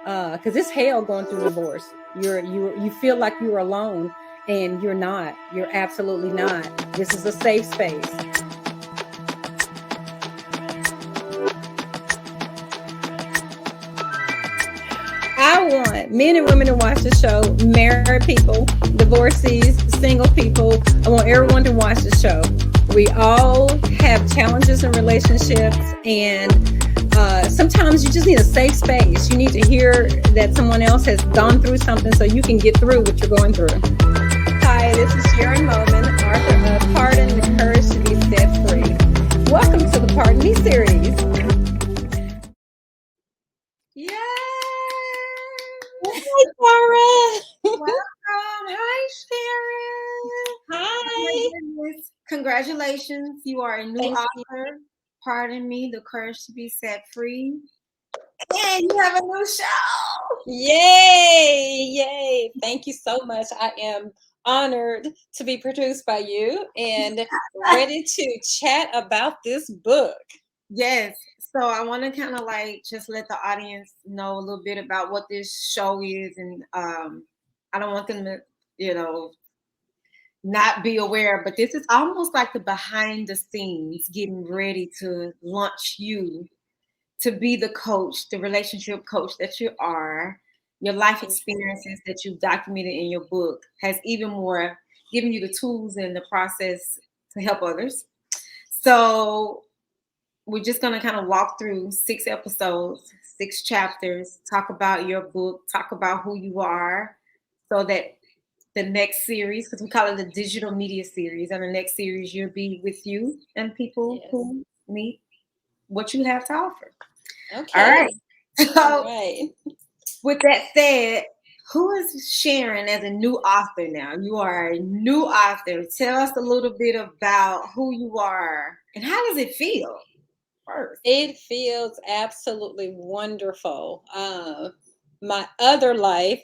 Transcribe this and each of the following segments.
because it's hell going through divorce. You feel like you're alone, and you're not. You're absolutely not. This is a safe space. I want men and women to watch the show, married people, divorcees, single people. I want everyone to watch the show. We all have challenges in relationships, and sometimes you just need a safe space. You need to hear that someone else has gone through something so you can get through what you're going through. Hi, this is Sharon Moman, author of Pardon, the Courage to Be Set Free. Welcome to the Pardon Me series. Yay! Hi, Sarah. Welcome. Hi, Sharon. Hi. Congratulations. You are a new Thank author. You. Pardon Me, The Courage to Be Set Free. And you have a new show. Yay! Yay! Thank you so much. I am honored to be produced by you and ready to chat about this book. Yes. So I want to kind of like just let the audience know a little bit about what this show is, and I don't want them to, not be aware, but this is almost like the behind the scenes, getting ready to launch you to be the coach, the relationship coach that you are. Your life experiences that you've documented in your book has even more given you the tools and the process to help others. So we're just going to kind of walk through 6 episodes, 6 chapters, talk about your book, talk about who you are, so that the next series, because we call it the digital media series, and the next series you'll be with you and people who need what you have to offer. Okay. All right. So all right. With that said, who is Sharon as a new author now? You are a new author. Tell us a little bit about who you are and how does it feel? First. It feels absolutely wonderful. My other life,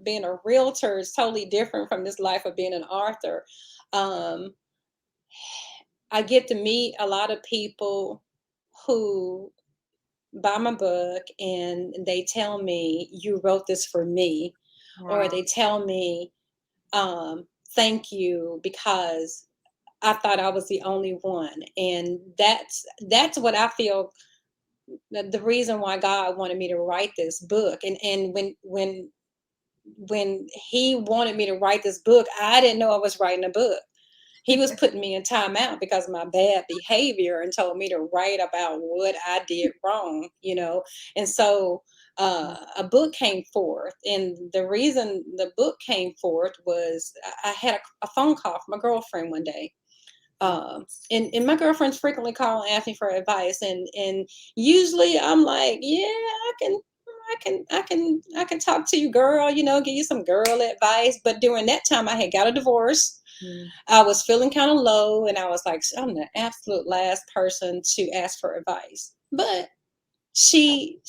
being a realtor, is totally different from this life of being an author. I get to meet a lot of people who buy my book and they tell me, you wrote this for me. Wow. Or they tell me, thank you, because I thought I was the only one. And that's what I feel the reason why God wanted me to write this book. And when he wanted me to write this book, I didn't know I was writing a book. He was putting me in timeout because of my bad behavior and told me to write about what I did wrong, And so a book came forth. And the reason the book came forth was I had a phone call from a girlfriend one day. And my girlfriends frequently call and ask me for advice, and usually I'm like, yeah, I can talk to you, girl, give you some girl advice. But during that time I had got a divorce. I was feeling kind of low, and I was like, I'm the absolute last person to ask for advice. But she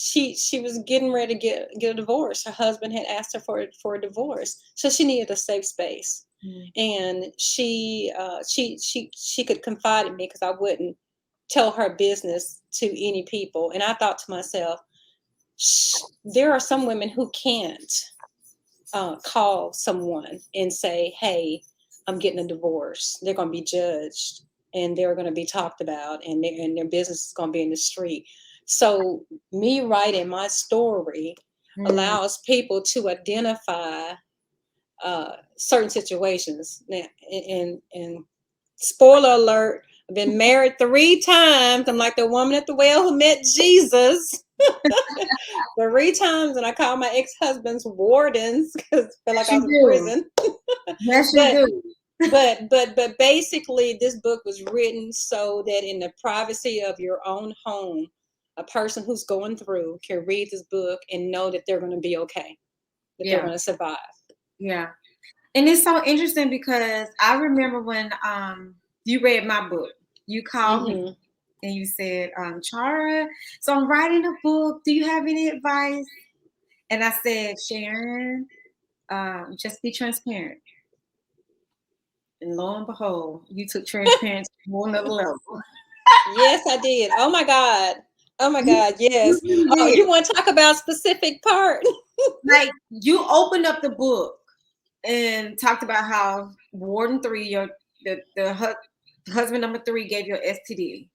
was getting ready to get a divorce. Her husband had asked her for a divorce, so she needed a safe space. And she could confide in me because I wouldn't tell her business to any people. And I thought to myself, there are some women who can't call someone and say, hey, I'm getting a divorce. They're going to be judged, and they're going to be talked about, and their business is going to be in the street. So me writing my story allows people to identify certain situations. Now, and spoiler alert, I've been married 3 times. I'm like the woman at the well who met Jesus. 3 times, and I call my ex-husbands wardens because I feel like I was in prison. Yes, you do. but basically, this book was written so that in the privacy of your own home, a person who's going through can read this book and know that they're going to be okay, that they're going to survive. Yeah. And it's so interesting because I remember when you read my book, you called me and you said, Chara, so I'm writing a book. Do you have any advice? And I said, Sharon, just be transparent. And lo and behold, you took transparency to another level. Yes, I did. Oh my God. Oh my You, God, you yes. really Oh, did. you want to talk about specific part? Like you opened up the book and talked about how Warden 3, husband number 3, gave you an STD.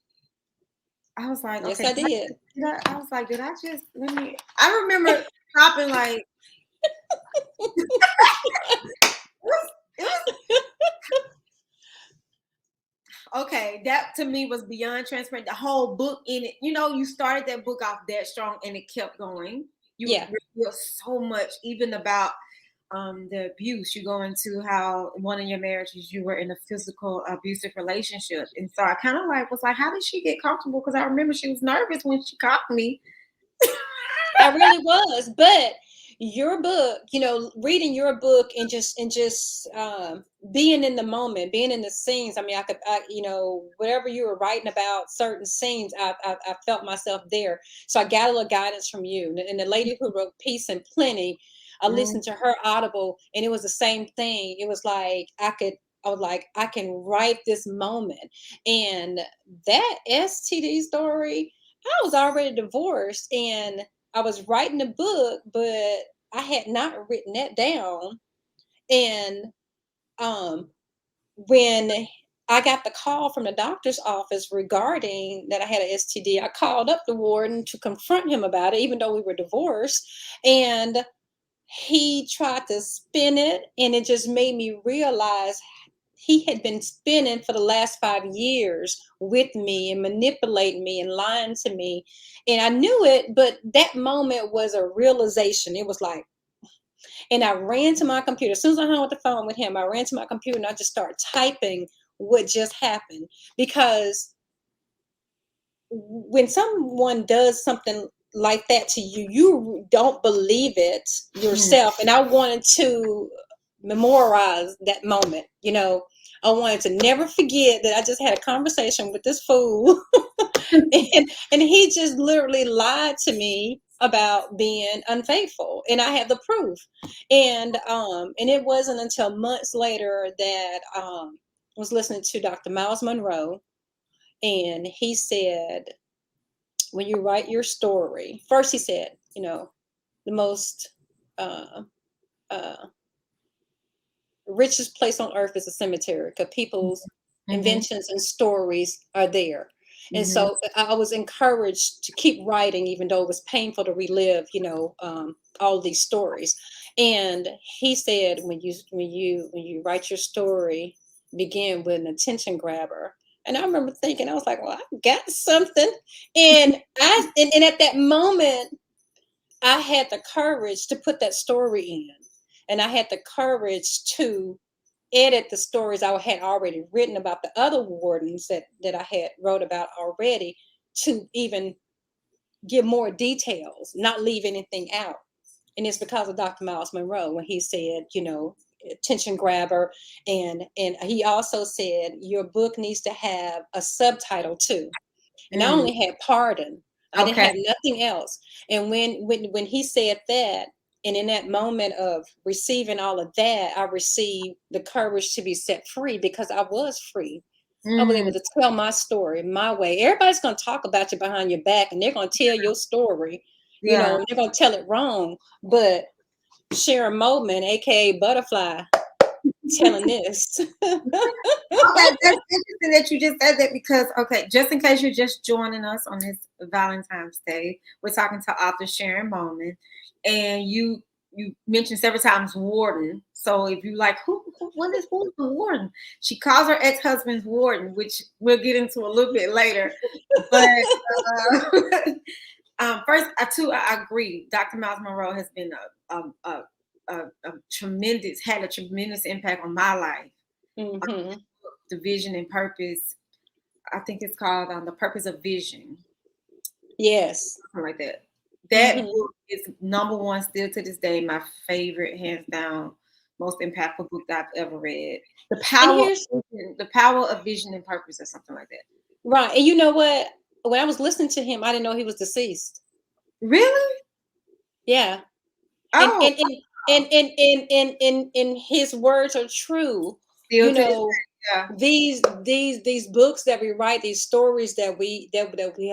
I was like, Yes, okay, I did. I was like, did I just let me? I remember stopping like it was okay. That to me was beyond transparent. The whole book in it, you started that book off that strong and it kept going. You Yeah. revealed so much, even about the abuse. You go into how one of your marriages you were in a physical abusive relationship, and so I kind of like was like, how did she get comfortable? Because I remember she was nervous when she caught me. I really was. But your book, reading your book and just being in the moment, being in the scenes. I mean, whatever you were writing about, certain scenes, I felt myself there. So I got a little guidance from you. And the lady who wrote Peace and Plenty, I Mm, listened to her Audible, and it was the same thing. It was like I was like, I can write this moment. And that STD story, I was already divorced, and I was writing a book, but I had not written that down. And um, when I got the call from the doctor's office regarding that I had an STD, I called up the warden to confront him about it, even though we were divorced. And he tried to spin it, and it just made me realize he had been spinning for the last 5 years with me and manipulating me and lying to me. And I knew it, but that moment was a realization. It was like, and I ran to my computer. As soon as I hung up the phone with him, I ran to my computer and I just started typing what just happened. Because when someone does something like that to you, you don't believe it mm, yourself. And I wanted to memorize that moment. I wanted to never forget that I just had a conversation with this fool, and he just literally lied to me about being unfaithful, and I have the proof. And it wasn't until months later that I was listening to Dr. Miles Monroe, and he said, when you write your story, first he said, the most uh, uh, richest place on earth is a cemetery, because people's mhm, inventions and stories are there. And mhm, so I was encouraged to keep writing, even though it was painful to relive, all these stories. And he said, when you write your story, begin with an attention grabber. And I remember thinking, I was like, well, I got something. And at that moment, I had the courage to put that story in. And I had the courage to edit the stories I had already written about the other wardens that I had wrote about already, to even give more details, not leave anything out. And it's because of Dr. Miles Monroe, when he said, attention grabber. And he also said your book needs to have a subtitle too. And I mm. only had pardon. I didn't Okay. have nothing else. And when he said that, and in that moment of receiving all of that, I received the courage to be set free, because I was free. I was able Mm, to tell my story my way. Everybody's going to talk about you behind your back, and they're going to tell your story, yeah. and they're going to tell it wrong. But Sharon Moman, aka Butterfly, telling this. Okay, that's interesting that you just said that because, okay, just in case you're just joining us on this Valentine's Day, we're talking to author Sharon Moman, and you mentioned several times warden. So if you like, who's the warden? She calls her ex-husband's warden, which we'll get into a little bit later. But first, I agree. Dr. Miles Monroe has been had a tremendous impact on my life. Hmm. The vision and purpose. I think it's called The Purpose of Vision, Yes. something like that. That Hmm. book is number one still to this day, my favorite, hands down, most impactful book that I've ever read. And here's The power of vision and purpose, or something like that. right. And you know what? When I was listening to him, I didn't know he was deceased. Really? Yeah. And Oh, and and and his words are true. still You to this know, day, yeah. these books that we write, these stories that we have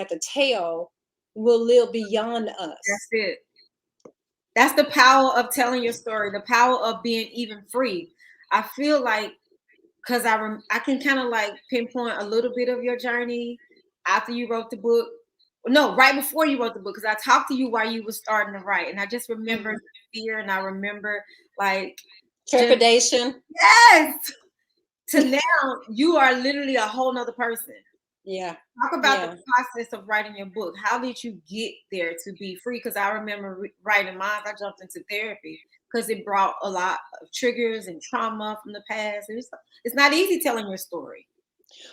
to tell, will live beyond That's us. it. That's the power of telling your story, the power of being even free. I feel like because I can kind of like pinpoint a little bit of your journey after you wrote the book. No, right before you wrote the book, because I talked to you while you were starting to write, and I just remember Mhm. the fear, and I remember like just Trepidation. yes. To now, you are literally a whole nother person. Yeah. Talk about the Yeah. process of writing your book. How did you get there to be free? Because I remember writing mine. I jumped into therapy because it brought a lot of triggers and trauma from the past. It's not easy telling your story.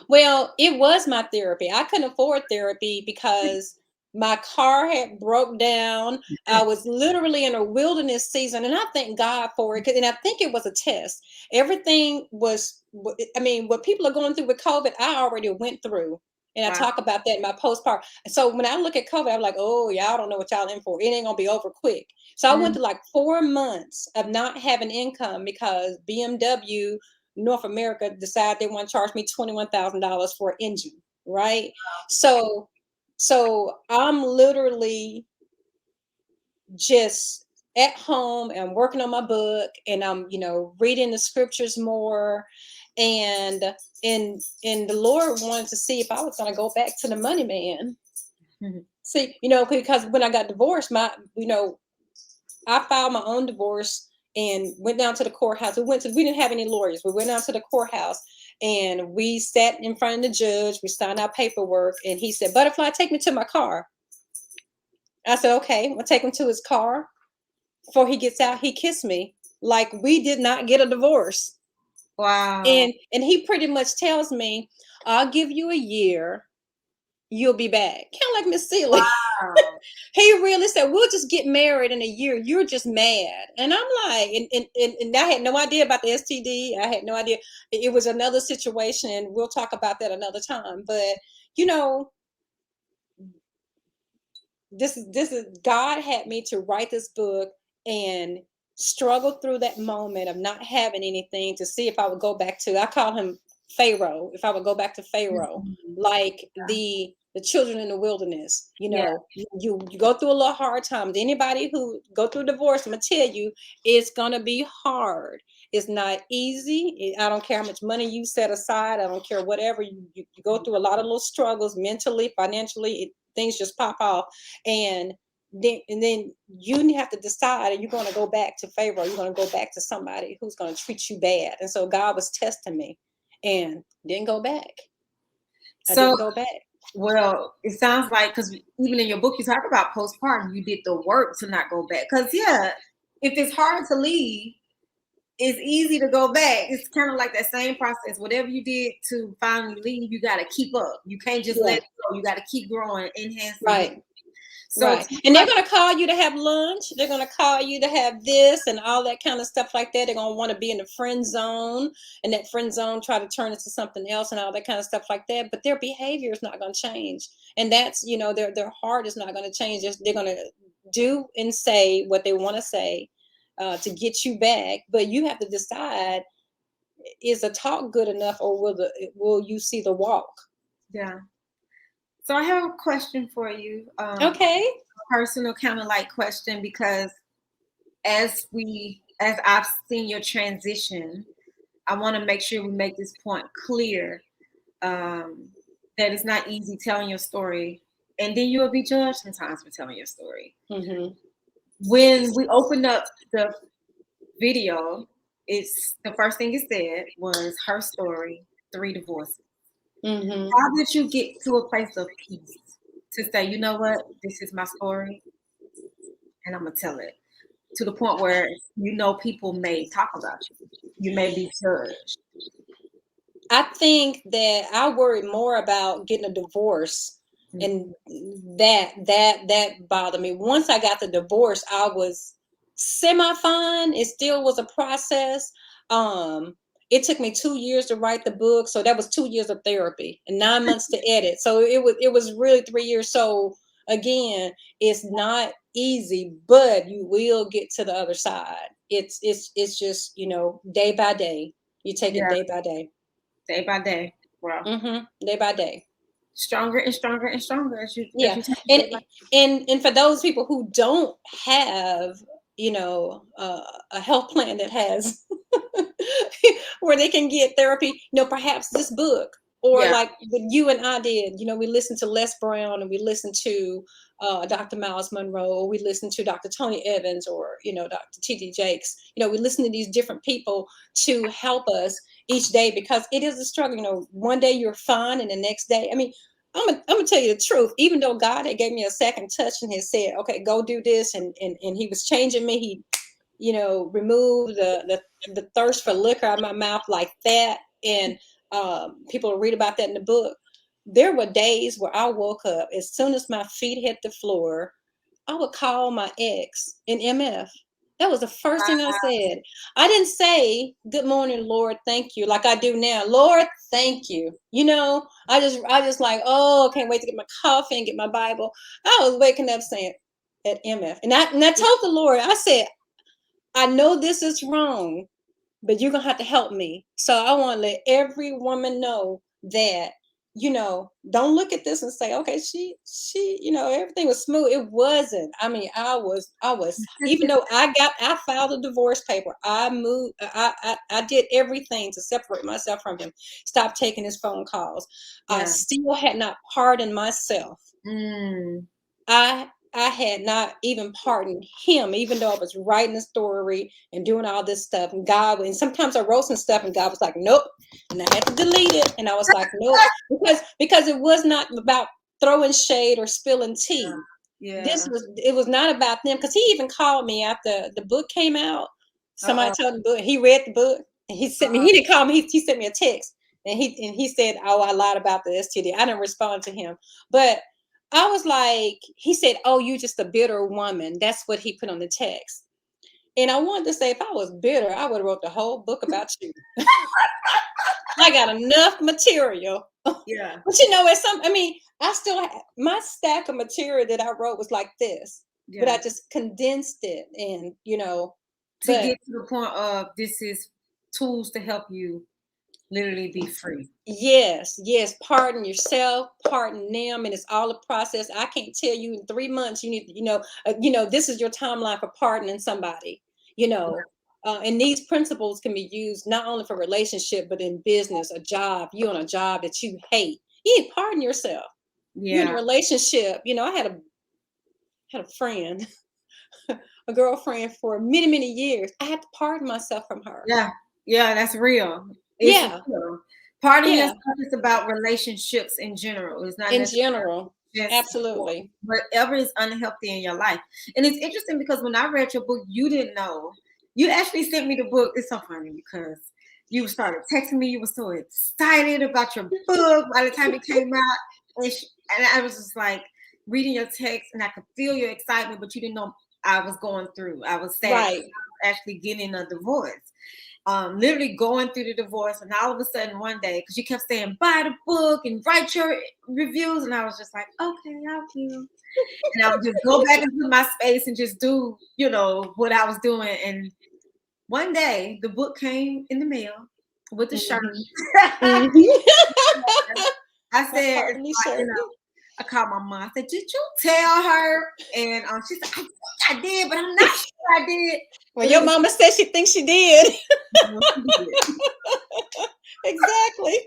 Well, it was my therapy. I couldn't afford therapy because my car had broke down. I was literally in a wilderness season, and I thank God for it. And I think it was a test. Everything was, I mean, what people are going through with COVID, I already went through. And I Wow. talk about that in my postpartum. So when I look at COVID, I'm like, oh, y'all don't know what y'all in for. It ain't going to be over quick. So I went Mm. through like 4 months of not having income because BMW North America decided they want to charge me $21,000 for an engine, right? So, so I'm literally just at home and working on my book, and I'm, reading the scriptures more, and and the Lord wanted to see if I was going to go back to the money man. See, because when I got divorced, I filed my own divorce and went down to the courthouse. We didn't have any lawyers. We went down to the courthouse and we sat in front of the judge. We signed our paperwork, and he said, "Butterfly, take me to my car." I said, "Okay." I'll take him to his car. Before he gets out, he kissed me like we did not get a divorce. Wow. And he pretty much tells me, "I'll give you a year. You'll be back." Kind of like Miss Seeley. Wow. He really said, "We'll just get married in a year. You're just mad." And I'm like, and I had no idea about the STD. I had no idea. It was another situation, and we'll talk about that another time. But you know, this is God had me to write this book and struggle through that moment of not having anything to see if I would go back to, I call him Pharaoh, if I would go back to Pharaoh, Mhm. like the children in the wilderness. Yeah. You go through a lot of hard times. Anybody who go through divorce, I'm gonna tell you, it's gonna be hard. It's not easy. I don't care how much money you set aside. I don't care whatever you go through a lot of little struggles mentally, financially. Things just pop off, and then you have to decide, are you going to go back to Pharaoh? You're going to go back to somebody who's going to treat you bad. And so God was testing me, and didn't go back. I So, didn't go back. well, it sounds like because even in your book you talk about postpartum, you did the work to not go back. Because yeah, if it's hard to leave, it's easy to go back. It's kind of like that same process. Whatever you did to finally leave, you got to keep up. You can't just let Yeah, it go. You got to keep growing, enhancing. right. So, Right. And they're going to call you to have lunch. They're going to call you to have this and all that kind of stuff like that. They're going to want to be in the friend zone, and that friend zone try to turn into something else and all that kind of stuff like that. But their behavior is not going to change. And that's, their heart is not going to change. They're going to do and say what they want to say to get you back. But you have to decide, is the talk good enough, or will you see the walk? yeah. So I have a question for you. Okay. A personal kind of like question because as I've seen your transition, I want to make sure we make this point clear, um, that it's not easy telling your story, and then you will be judged sometimes for telling your story. Mm-hmm. When we opened up the video, it's the first thing it said was her story, 3 divorces. Mm-hmm. How did you get to a place of peace to say, you know what, this is my story, and I'm gonna tell it to the point where people may talk about you, you may be judged. I think that I worried more about getting a divorce, Mhm. and that bothered me. Once I got the divorce, I was semi fine. It still was a process. Um, it took me 2 years to write the book, so that was 2 years of therapy and 9 months to edit. So it was really 3 years. So again, it's not easy, but you will get to the other side. It's just day by day. You take it Yeah, day by day. day by day, bro. Day by day. stronger and stronger and stronger as Yeah. you take and it. Like, and for those people who don't have, a health plan that has where they can get therapy, perhaps this book, or yeah, like what you and I did, we listened to Les Brown, and we listened to Dr. Miles Monroe, or we listened to Dr. Tony Evans, or Dr. T.D. Jakes. We listen to these different people to help us each day, because it is a struggle. One day you're fine, and the next day, I mean, I'm gonna tell you the truth. Even though God had gave me a second touch and had said, "Okay, go do this," and He was changing me. He, removed the thirst for liquor out of my mouth like that. And people read about that in the book. There were days where I woke up, as soon as my feet hit the floor, I would call my ex in MF. That was the first thing I said. I didn't say, "Good morning, Lord, thank you," like I do now. "Lord, thank you." I just like, oh, can't wait to get my coffee and get my Bible. I was waking up saying at MF. And I told the Lord, I said, "I know this is wrong, but you're gonna have to help me." So I want to let every woman know that, don't look at this and say, "Okay, she, everything was smooth." It wasn't. I mean, I was, even though I filed a divorce paper, I moved, I did everything to separate myself from him, stop taking his phone calls. I yeah. still had not pardoned myself. Mm. I had not even pardoned him, even though I was writing a story and doing all this stuff. And sometimes I wrote some stuff, and God was like, "Nope," and I had to delete it. And I was like, "Nope," because it was not about throwing shade or spilling tea. Yeah. It was not about them. Because he even called me after the book came out. Somebody Uh-oh. told him the book. He read the book, and he sent me. He didn't call me. He sent me a text, and he said, "Oh, I lied about the STD." I didn't respond to him, but I was like, he said, "Oh, you just a bitter woman." That's what he put on the text. And I wanted to say, if I was bitter, I would have wrote the whole book about you. I got enough material. Yeah. But I still have my stack of material that I wrote was like this, but I Yeah. just condensed it. And, To but get to the point of this is tools to help you literally be free. yes, yes, pardon yourself, pardon them, and it's all a process. I can't tell you in 3 months you need, this is your timeline for pardoning somebody, you know. And these principles can be used not only for relationship, but in business, a job. You on a job that you hate, you need to pardon yourself. You in a Yeah. relationship, I had a friend, a girlfriend for many, many years. I had to pardon myself from her. Yeah. Yeah. That's real. It's Yeah, real. Pardon yeah, yourself is about relationships in general. It's not in necessarily general, just for absolutely. whatever is unhealthy in your life. And it's interesting because when I read your book, you didn't know. You actually sent me the book. It's so funny because you started texting me. You were so excited about your book by the time it came out. And I was just like reading your text and I could feel your excitement, but you didn't know I was going through. I was sad because Right. I was actually getting a divorce, literally going through the divorce, and all of a sudden one day, because you kept saying buy the book and write your reviews, and I was just like, okay, I will. And I would just go back into my space and just do, what I was doing. And one day the book came in the mail with the shirt. Mhm. Mhm. I My said, partner shirt. I called my mom. I said, "Did you tell her?" And she said, "I think I did, but I'm not sure I did." Well, But it your was mama said she thinks she did. she did. Exactly.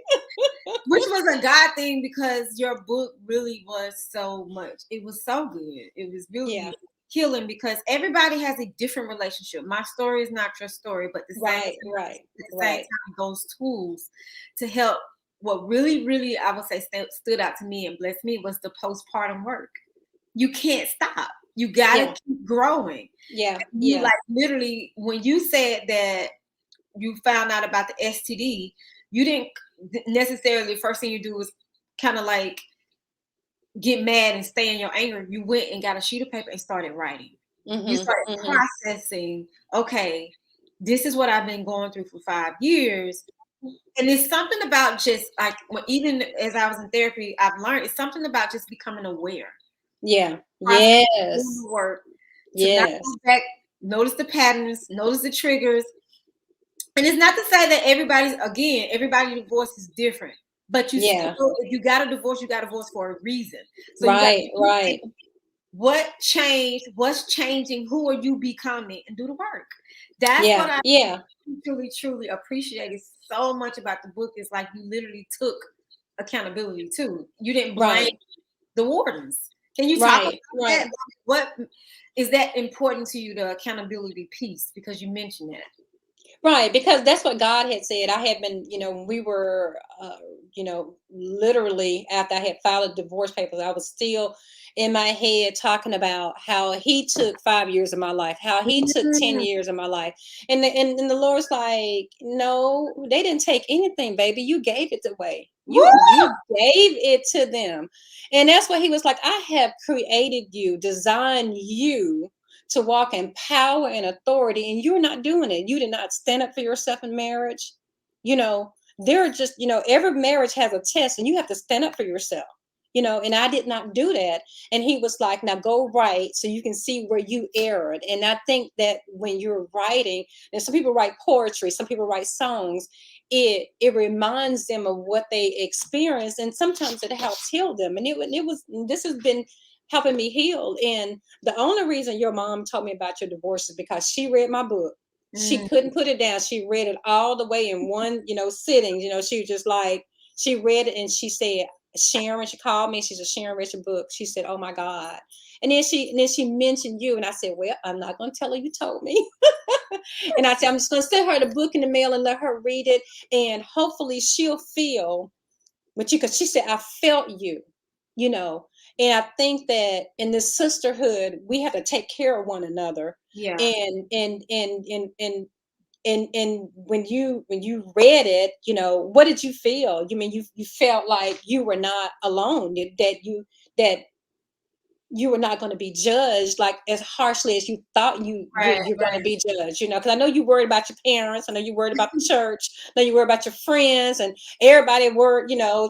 Which was a God thing because your book really was so much. It was so good. It was Yeah. really healing because everybody has a different relationship. My story is not your story, but Right. Right. at the same Right. time, those tools to help. What really, really, I would say stood out to me and blessed me was the postpartum work. You can't stop. You got to Yeah. keep growing. Yeah. You Yeah. like literally when you said that you found out about the STD, you didn't necessarily first thing you do was kind of like get mad and stay in your anger. You went and got a sheet of paper and started writing. You Mhm. started Mhm. processing, okay, this is what I've been going through for 5 years. And it's something about just like even as I was in therapy, I've learned it's something about just becoming aware. Yeah. Process doing Yes. the work to not Yes. go back, notice the patterns, notice the triggers. And it's not to say that everybody's divorce is different. but you still, Yeah. if you got a divorce, you got a divorce for a reason. So you got to Right. Right. what changed, what's changing, who are you becoming, and do the work. That's what Yeah. I Yeah. truly, truly appreciated so much about the book. Is like you literally took accountability too. You didn't blame Right. the wardens. Can you talk about Right. Right. that? What is that important to you, the accountability piece? Because you mentioned that. Right, because that's what God had said. I had been, when we were, literally after I had filed the divorce papers, I was still in my head talking about how He took 5 years of my life, how He took 10 years of my life, and the Lord's like, no, they didn't take anything, baby. You gave it away. Woo! You gave it to them, and that's what He was like. I have created you, designed you to walk in power and authority, and you're not doing it. You did not stand up for yourself in marriage. you know there are just, every marriage has a test, and you have to stand up for yourself. And I did not do that. And He was like, now go write so you can see where you erred. And I think that when you're writing, and some people write poetry, some people write songs, it reminds them of what they experienced, and sometimes it helps heal them. And it was this has been helping me heal. And the only reason your mom told me about your divorce is because she read my book. She Mm, couldn't put it down. She read it all the way in one, sitting. She was just like, she read it and she said, Sharon, she called me. She said, Sharon read your book. She said, oh my God. And then she mentioned you. And I said, well, I'm not going to tell her you told me. And I said, I'm just going to send her the book in the mail and let her read it. And hopefully she'll feel what you, because she said, I felt you, you know. And I think that in this sisterhood, we have to take care of one another. yeah. And when you read it, what did you feel? You mean you felt like you were not alone, that you were not going to be judged like as harshly as you thought Right. you're going to Right. be judged, because I know you worried about your parents, I know you worried about the church, I know you worried about your friends, and everybody were,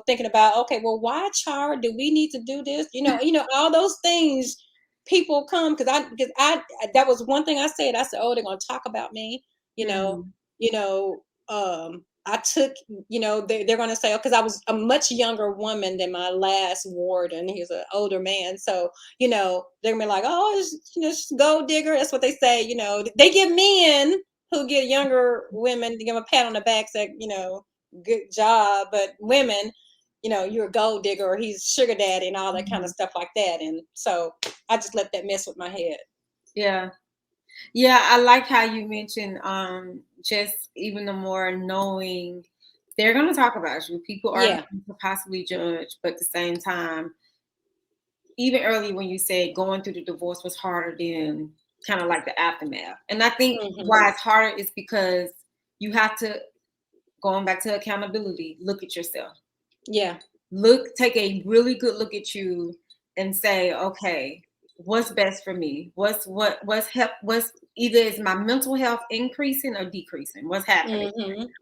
thinking about, okay, well, why, Char, do we need to do this, all those things. People come because I that was one thing I said, oh, they're going to talk about me, you know Mm, you know I took, they're going to say, because I was a much younger woman than my last warden. He was an older man. So, they're gonna be like, oh, it's gold digger. That's what they say. They give men who get younger women to give them a pat on the back, say, good job. But women, you're a gold digger, or he's sugar daddy, and all that kind of mm. stuff like that. And so I just let that mess with my head. Yeah. Yeah, I like how you mentioned just even the more knowing they're gonna talk about you. People are Yeah. going to possibly judge, but at the same time, even early when you said going through the divorce was harder than kind of like the aftermath. And I think Hmm. why it's harder is because you have to, going back to accountability, look at yourself. Yeah. Take a really good look at you and say, okay, what's best for me? What's either is my mental health increasing or decreasing? What's happening?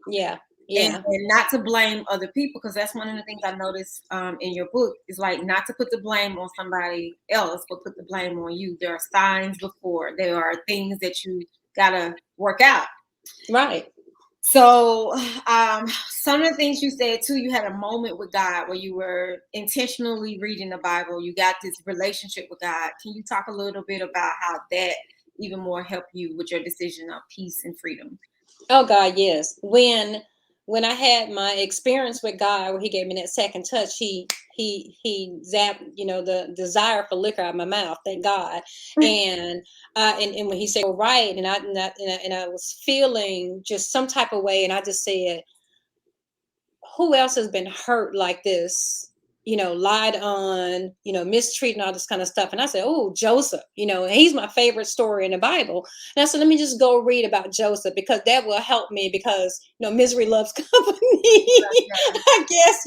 Yeah. And, Yeah. and not to blame other people, because that's one of the things I noticed in your book is like not to put the blame on somebody else, but put the blame on you. There are signs before, there are things that you gotta work out. Right. So, some of the things you said too, you had a moment with God where you were intentionally reading the Bible. You got this relationship with God. Can you talk a little bit about how that even more helped you with your decision of peace and freedom? Oh God, yes. When I had my experience with God, where He gave me that second touch, He zapped, the desire for liquor out of my mouth. Thank God. And when He said go right, and I was feeling just some type of way, and I just said, who else has been hurt like this, lied on, mistreated, all this kind of stuff. And I said, oh, Joseph, and he's my favorite story in the Bible. And I said, let me just go read about Joseph, because that will help me, because misery loves company. I guess,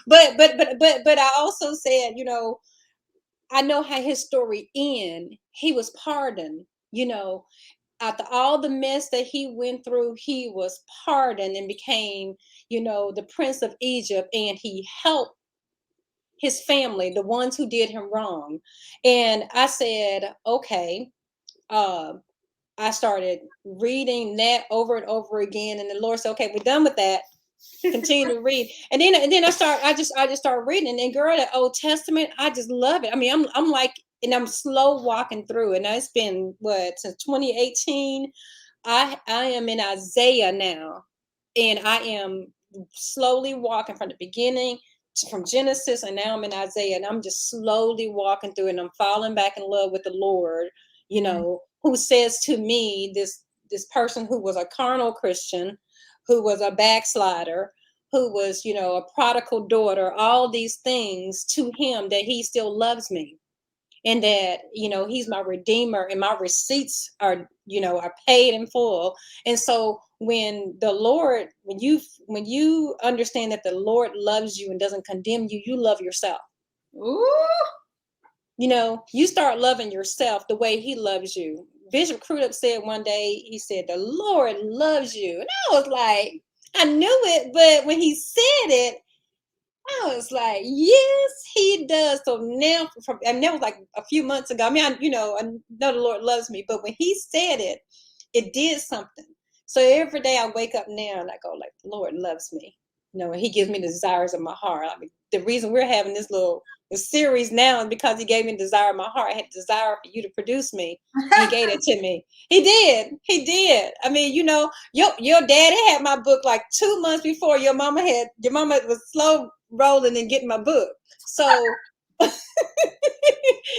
but I also said, I know how his story end. He was pardoned, after all the mess that he went through. He was pardoned and became, the prince of Egypt, and he helped his family, the ones who did him wrong. And I said, okay. Uh, I started reading that over and over again, and the Lord said, okay, we're done with that. Continue to read. And then I just start reading. And girl, that Old Testament, I just love it. I mean, I'm like, and I'm slow walking through it. And it's been what, since 2018. I am in Isaiah now, and I am slowly walking from the beginning, from Genesis, and now I'm in Isaiah, and I'm just slowly walking through it, and I'm falling back in love with the Lord, who says to me, this person who was a carnal Christian, who was a backslider, who was, a prodigal daughter, all these things to him, that he still loves me, and that, he's my redeemer, and my receipts are paid in full. And so when the Lord, when you understand that the Lord loves you and doesn't condemn you, you love yourself. Ooh. You start loving yourself the way he loves you. Bishop Crudup said one day, he said, the Lord loves you. And I was like, I knew it, but when he said it, I was like, yes, he does. So now, and that was like a few months ago. I mean, I know the Lord loves me, but when he said it, it did something. So every day I wake up now and I go like, the Lord loves me. And he gives me the desires of my heart. I mean, the reason we're having this series now is because he gave me the desire of my heart. I had a desire for you to produce me, and he gave it to me. He did. He did. I mean, your daddy had my book like 2 months before your mama was slow rolling and getting my book. So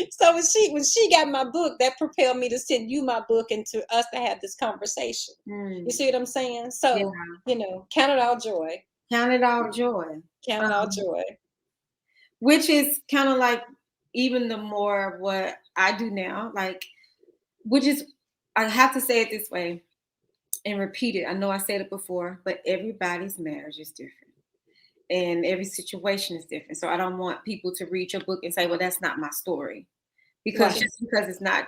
so when she got my book, that propelled me to send you my book and to us to have this conversation. You see what I'm saying? So, count it all joy. Count it all joy. Count it all joy. Which is kind of like even the more of what I do now, like, which is, I have to say it this way and repeat it. I know I said it before, but everybody's marriage is different. And every situation is different. So I don't want people to read your book and say, well, that's not my story. Because just because it's not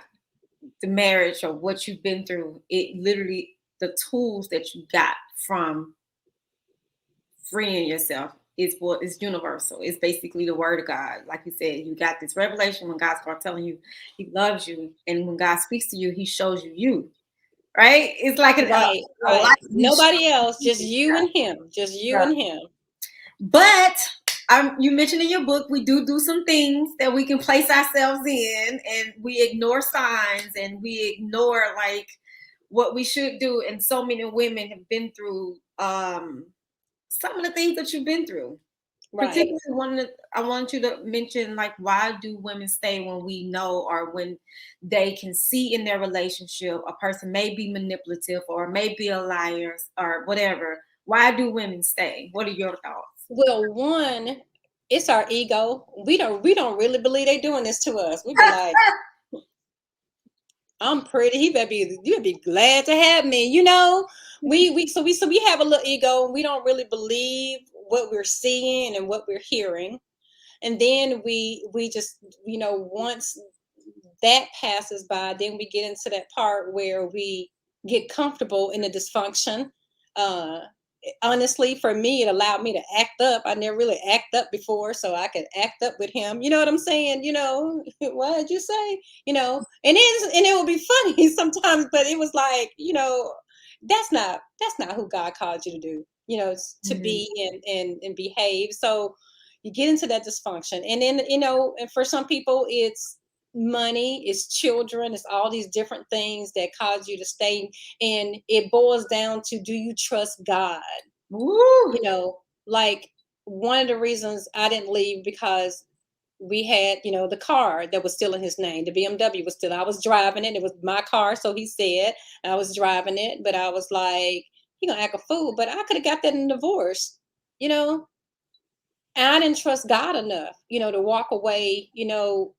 the marriage or what you've been through, it literally, the tools that you got from freeing yourself is what is universal. It's basically the word of God. Like you said, you got this revelation when God starts telling you he loves you. And when God speaks to you, he shows you. Right? It's like right. Nobody else, just you and him. Just you and him. But you mentioned in your book, we do some things that we can place ourselves in, and we ignore signs, and we ignore like what we should do. And so many women have been through some of the things that you've been through. Right. Particularly I want you to mention, like, why do women stay when we know, or when they can see in their relationship a person may be manipulative or may be a liar or whatever. Why do women stay? What are your thoughts? Well, one, it's our ego. We don't really believe they're doing this to us. We be like, I'm pretty. You better be glad to have me. We have a little ego. We don't really believe what we're seeing and what we're hearing. And then we just, once that passes by, then we get into that part where we get comfortable in the dysfunction. Honestly, for me, it allowed me to act up. I never really act up before, so I could act up with him. You know what I'm saying? What did you say? And it would be funny sometimes, but it was like, that's not who God called you to do. To be and behave. So you get into that dysfunction, and then and for some people, it's money, it's children, it's all these different things that cause you to stay. And it boils down to, do you trust God? Woo. Like, one of the reasons I didn't leave, because we had the car that was still in his name. The BMW was still, I was driving it was my car, so he said. I was driving it, but I was like, he gonna act a fool. But I could have got that in divorce. And I didn't trust God enough, to walk away,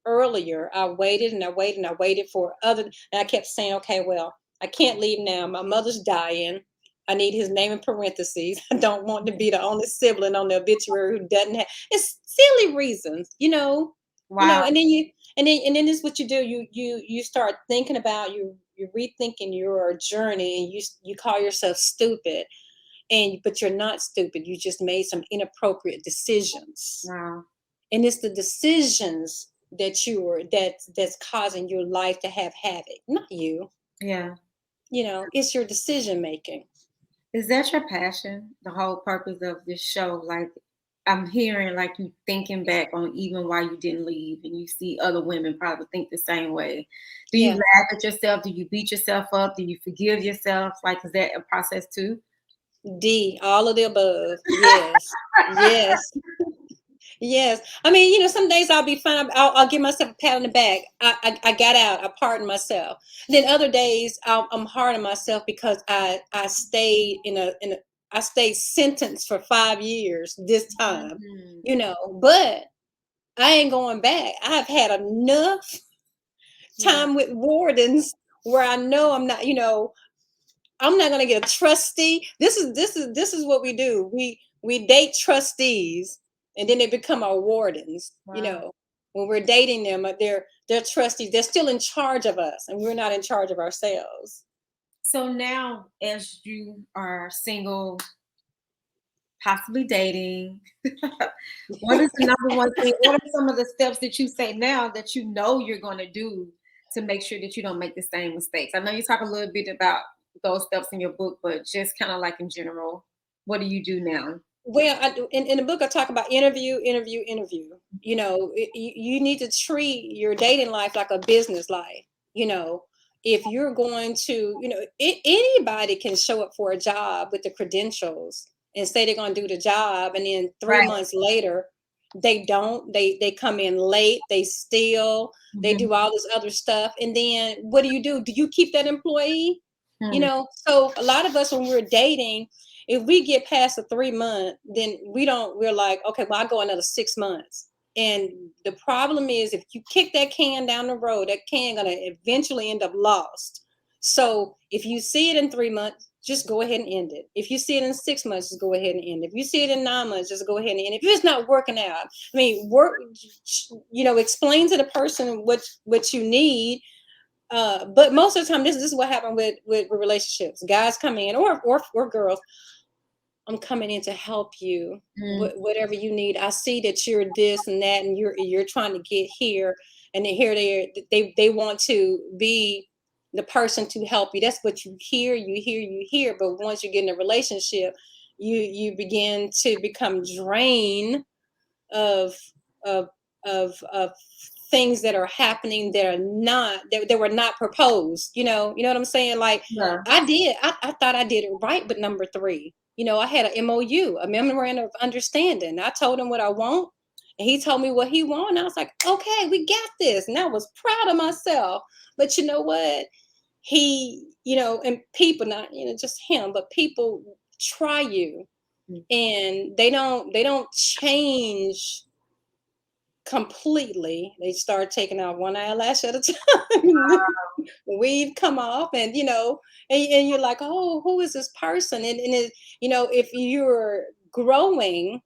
earlier. I waited and I waited and I waited for and I kept saying, okay, well, I can't leave now. My mother's dying. I need his name in parentheses. I don't want to be the only sibling on the obituary who doesn't have. It's silly reasons, Wow. And then this is what you do. You start thinking about, you're rethinking your journey, and you call yourself stupid. But you're not stupid. You just made some inappropriate decisions. Wow. And it's the decisions that's causing your life to have havoc, not you. Yeah. It's your decision making. Is that your passion? The whole purpose of this show? Like, I'm hearing like you thinking back on even why you didn't leave, and you see other women probably think the same way. Do you Yeah. laugh at yourself? Do you beat yourself up? Do you forgive yourself? Like, is that a process too? D, all of the above. Yes. Yes. Yes. I mean, some days I'll be fine. I'll give myself a pat on the back. I got out. I pardoned myself. Then other days I'm hard on myself because I stayed I stayed sentenced for 5 years this time, Mhm. but I ain't going back. I've had enough Yeah. time with wardens where I know I'm not going to get a trustee. This is what we do. We date trustees, and then they become our wardens. Wow. When we're dating them, they're trustees. They're still in charge of us, and we're not in charge of ourselves. So now, as you are single, possibly dating, what is the number one thing? What are some of the steps that you say now that you know you're going to do to make sure that you don't make the same mistakes? I know you talk a little bit about those steps in your book, but just kind of like in general, what do you do now? Well, in the book, I talk about interview, interview, interview. You need to treat your dating life like a business life. You know, if you're going to, anybody can show up for a job with the credentials and say they're going to do the job, and then three Right. months later, they don't. They come in late. They steal. They Mhm. do all this other stuff, and then what do? Do you keep that employee? Hmm. So a lot of us when we're dating, if we get past the 3 month, then we're like, okay, well, I go another 6 months. And the problem is if you kick that can down the road, that can gonna eventually end up lost. So if you see it in 3 months, just go ahead and end it. If you see it in 6 months, just go ahead and end it. If you see it in 9 months, just go ahead and end it. If it's not working out, I mean, explain to the person what you need. But most of the time, this is what happened with relationships. Guys come in, or girls, I'm coming in to help you. Mm. Whatever you need. I see that you're this and that, and you're trying to get here, and then here they want to be the person to help you. That's what you hear. But once you get in a relationship, you begin to become drained of of of things that are happening that are not that were not proposed. You know what I'm saying? Like Yeah. I thought I did it right with number three. I had a MOU, a memorandum of understanding. I told him what I want, and he told me what he wanted. And I was like, okay, we got this. And I was proud of myself. But you know what? And people, not just him, but people try you, Mm. and they don't change completely. They start taking out one eyelash at a time. Weave come off, and you're like, oh, who is this person? If you're growing,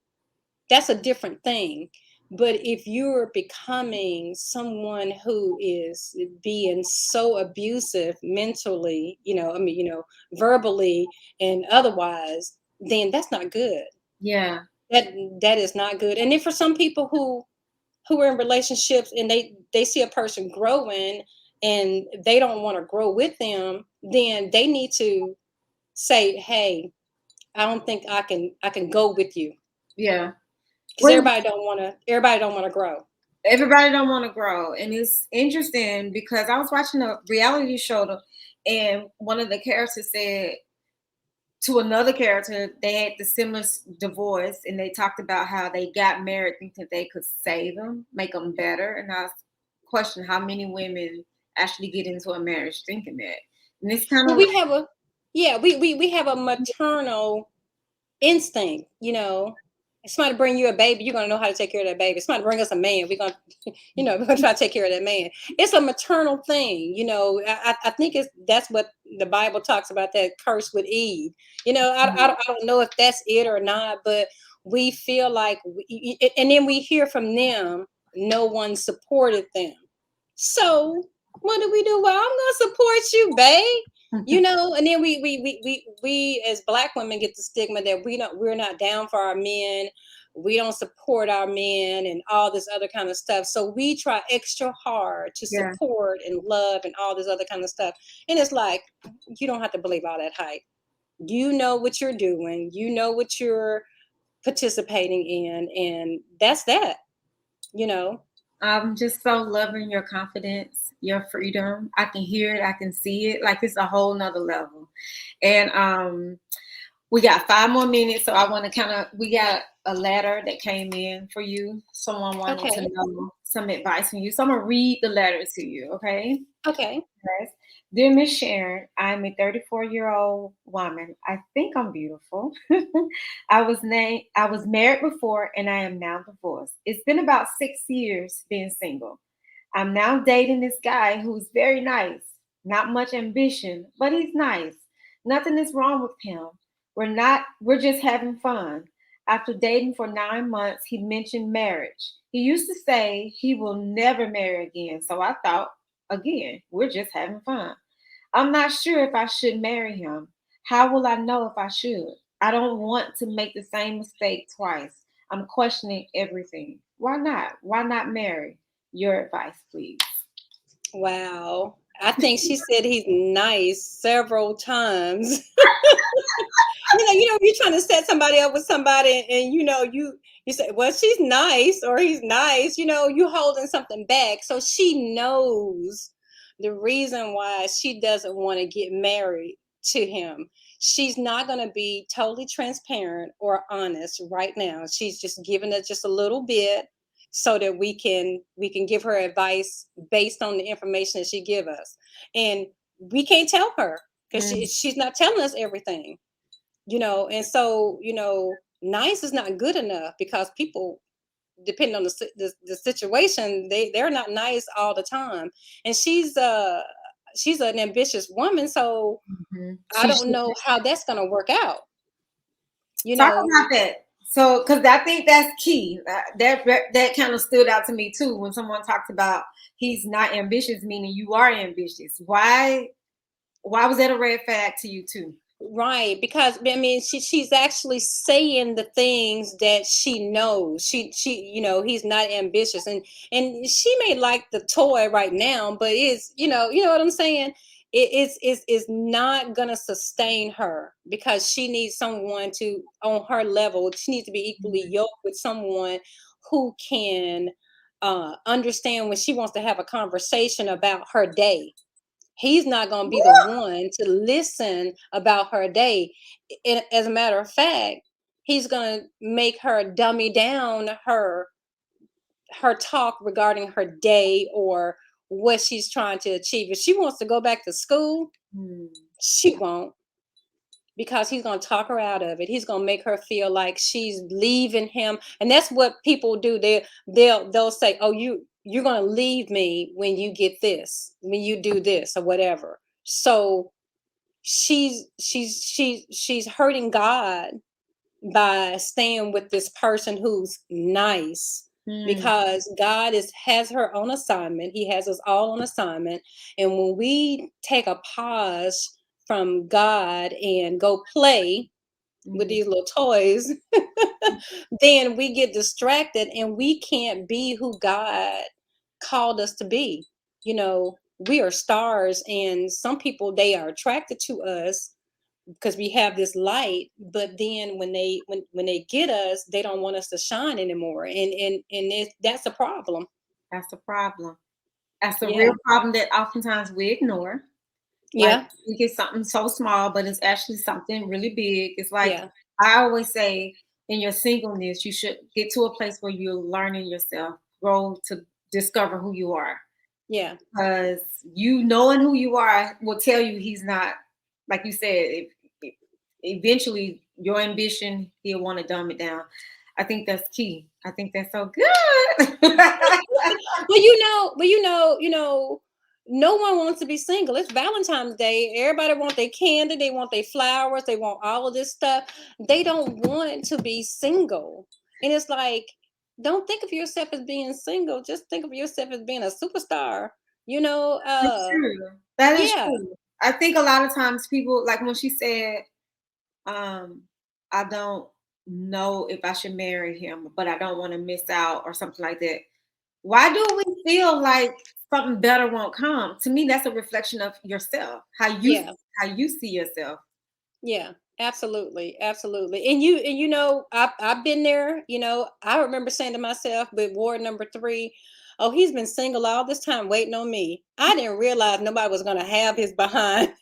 that's a different thing. But if you're becoming someone who is being so abusive mentally, verbally and otherwise, then that's not good. Yeah. That is not good. And then for some people who are in relationships and they see a person growing and they don't want to grow with them, then they need to say, hey, I don't think I can go with you, Yeah. because Well, everybody don't want to grow. everybody don't want to grow, and it's interesting because I was watching a reality show, and one of the characters said to another character they had the similar divorce, and they talked about how they got married thinking they could save them, make them better. And I question how many women actually get into a marriage thinking that, and it's kind Well, of like, we have a yeah, we have a maternal instinct. If somebody bring you a baby, you're gonna know how to take care of that baby. If somebody bring us a man, we're gonna try to take care of that man. It's a maternal thing. I think that's what the Bible talks about, that curse with Eve. I don't know if that's it or not, but we feel like, and then we hear from them, no one supported them. So what do we do? Well, I'm gonna support you, babe. And then we as Black women get the stigma that we're not down for our men, we don't support our men, and all this other kind of stuff. So we try extra hard to yeah, support and love and all this other kind of stuff. And it's like, you don't have to believe all that hype. You know what you're doing. You know what you're participating in, and that's that. You know. I'm just so loving your confidence, your freedom. I can hear it, I can see it. Like it's a whole nother level. And we got 5 more minutes, so I want to kind of. We got a letter that came in for you. Someone wanted to Okay. know some advice from you, so I'm gonna read the letter to you. Okay. Okay. Yes. Dear Miss Sharon, I'm a 34-year-old woman. I think I'm beautiful. I was married before and I am now divorced. It's been about 6 years being single. I'm now dating this guy who's very nice. Not much ambition, but he's nice. Nothing is wrong with him. We're just having fun. After dating for 9 months, he mentioned marriage. He used to say he will never marry again. So I thought, again, we're just having fun. I'm not sure if I should marry him. How will I know if I should? I don't want to make the same mistake twice. I'm questioning everything. Why not? Why not marry? Your advice, please. Wow. I think she said he's nice several times. You're trying to set somebody up with somebody, and you say, well, she's nice or he's nice. You holding something back, so she knows the reason why she doesn't want to get married to him. She's not going to be totally transparent or honest right now. She's just giving us just a little bit so that we can give her advice based on the information that she give us, and we can't tell her because Mm, she's not telling us everything. And so nice is not good enough, because people, depending on the situation, they're not nice all the time. And she's an ambitious woman, so mhm. I She don't should know how that's going to work out you talk know about that. So, because I think that's key. That kind of stood out to me too when someone talks about he's not ambitious, meaning you are ambitious. Why was that a red flag to you too? Right, because I mean, she's actually saying the things that she knows. He's not ambitious, and she may like the toy right now, but it's you know what I'm saying. It's not gonna sustain her, because she needs someone to on her level. She needs to be equally yoked with someone who can understand when she wants to have a conversation about her day. He's not going to be the one to listen about her day. And as a matter of fact, he's going to make her dummy down her talk regarding her day or what she's trying to achieve. If she wants to go back to school, Hmm. she won't, because he's going to talk her out of it. He's going to make her feel like she's leaving him, and that's what people do. They'll say, "Oh, you're going to leave me when you get this, when you do this or whatever." So she's hurting God by staying with this person who's nice, Hmm. because God has her on assignment. He has us all on assignment. And when we take a pause from God and go play with Hmm. these little toys, then we get distracted and we can't be who God called us to be. We are stars, and some people, they are attracted to us because we have this light, but then when they get us, they don't want us to shine anymore, and that's a problem. That's the problem. That's the real Yeah. problem that oftentimes we ignore. Like, Yeah. we think it's something so small, but it's actually something really big. It's like Yeah. I always say, in your singleness, you should get to a place where you're learning yourself, grow to discover who you are. Yeah. Because you knowing who you are will tell you he's not, like you said, eventually your ambition, he'll want to dumb it down. I think that's key. I think that's so good. Well, no one wants to be single. It's Valentine's Day. Everybody want their candy, they want their flowers, they want all of this stuff. They don't want to be single. And it's like, don't think of yourself as being single. Just think of yourself as being a superstar. You know, That's true. That is yeah, true. I think a lot of times people, like when she said, um, I don't know if I should marry him, but I don't want to miss out or something like that. Why do we feel like something better won't come? To me, that's a reflection of yourself, yeah, how you see yourself. yeah. Absolutely, absolutely. And I've been there. I remember saying to myself with Ward number 3, oh, he's been single all this time waiting on me. I didn't realize nobody was gonna have his behind.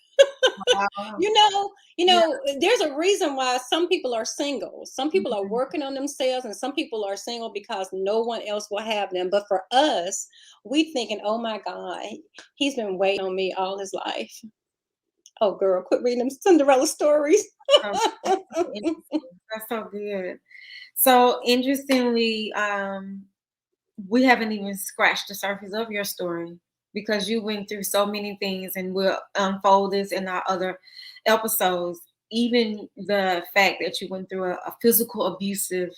Wow. Yeah. There's a reason why some people are single. Some people are working on themselves, and some people are single because no one else will have them. But for us, we thinking, oh my God, he's been waiting on me all his life. Oh girl, quit reading them Cinderella stories. So, so interesting. That's so good. So interestingly, we haven't even scratched the surface of your story because you went through so many things, and we'll unfold this in our other episodes. Even the fact that you went through a physical abusive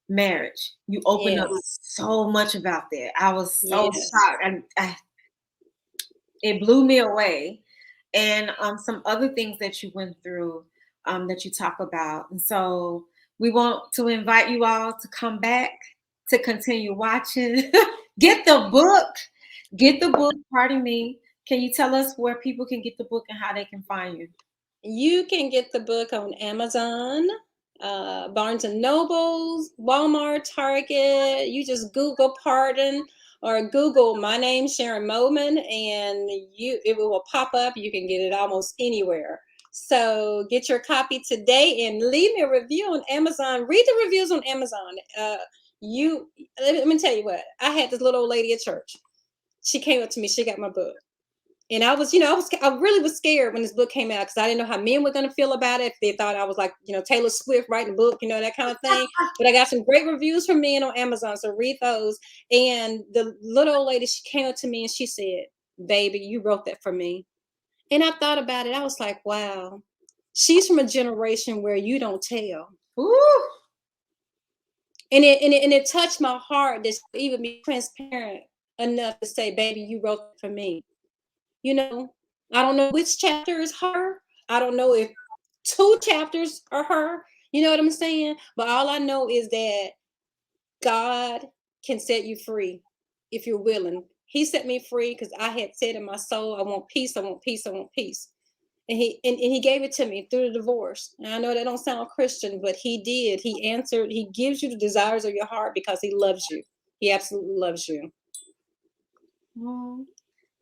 marriage, you opened up Yes. so much about that. I was so Yes. shocked, and it blew me away. And some other things that you went through, that you talk about. And so we want to invite you all to come back to continue watching. Get the book. Get the book. Pardon me. Can you tell us where people can get the book and how they can find you? You can get the book on Amazon, Barnes and Nobles, Walmart, Target. You just Google Pardon or Google my name, Sharon Moman, and it will pop up. You can get it almost anywhere. So get your copy today and leave me a review on Amazon. Read the reviews on Amazon. You let me tell you what. I had this little old lady at church. She came up to me. She got my book. And I really was scared when this book came out because I didn't know how men were going to feel about it. If they thought I was like, Taylor Swift writing a book, that kind of thing. But I got some great reviews from men on Amazon, so read those. And the little old lady, she came up to me and she said, "Baby, you wrote that for me." And I thought about it. I was like, wow, she's from a generation where you don't tell. Ooh. And it touched my heart that she even be transparent enough to say, "Baby, you wrote that for me." You know, I don't know which chapter is her. I don't know if 2 chapters are her. You know what I'm saying? But all I know is that God can set you free if you're willing. He set me free because I had said in my soul, I want peace, I want peace, I want peace. And he gave it to me through the divorce. And I know that don't sound Christian, but he did. He answered, he gives you the desires of your heart because he loves you. He absolutely loves you. Oh,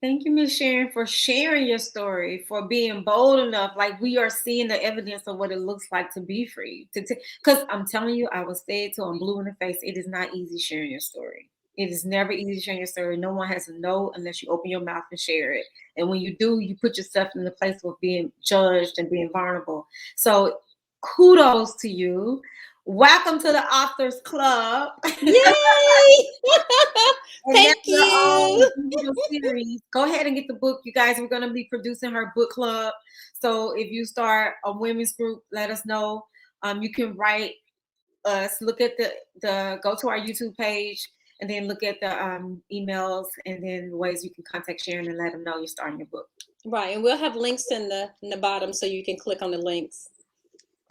thank you, Miss Sharon, for sharing your story, for being bold enough. Like, we are seeing the evidence of what it looks like to be free. Because I'm telling you, I will say it till I'm blue in the face. It is not easy sharing your story. It is never easy sharing your story. No one has to know unless you open your mouth and share it. And when you do, you put yourself in the place of being judged and being vulnerable. So kudos to you. Welcome to the Authors Club. Yay! And that's Thank your you. own individual series. Go ahead and get the book, you guys. We're going to be producing her book club. So if you start a women's group, let us know. You can write us. Look at the go to our YouTube page, and then look at the emails, and then ways you can contact Sharon and let them know you're starting your book. Right, and we'll have links in the bottom so you can click on the links.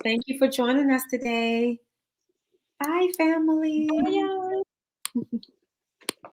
Thank you for joining us today. Bye, family. Bye, y'all.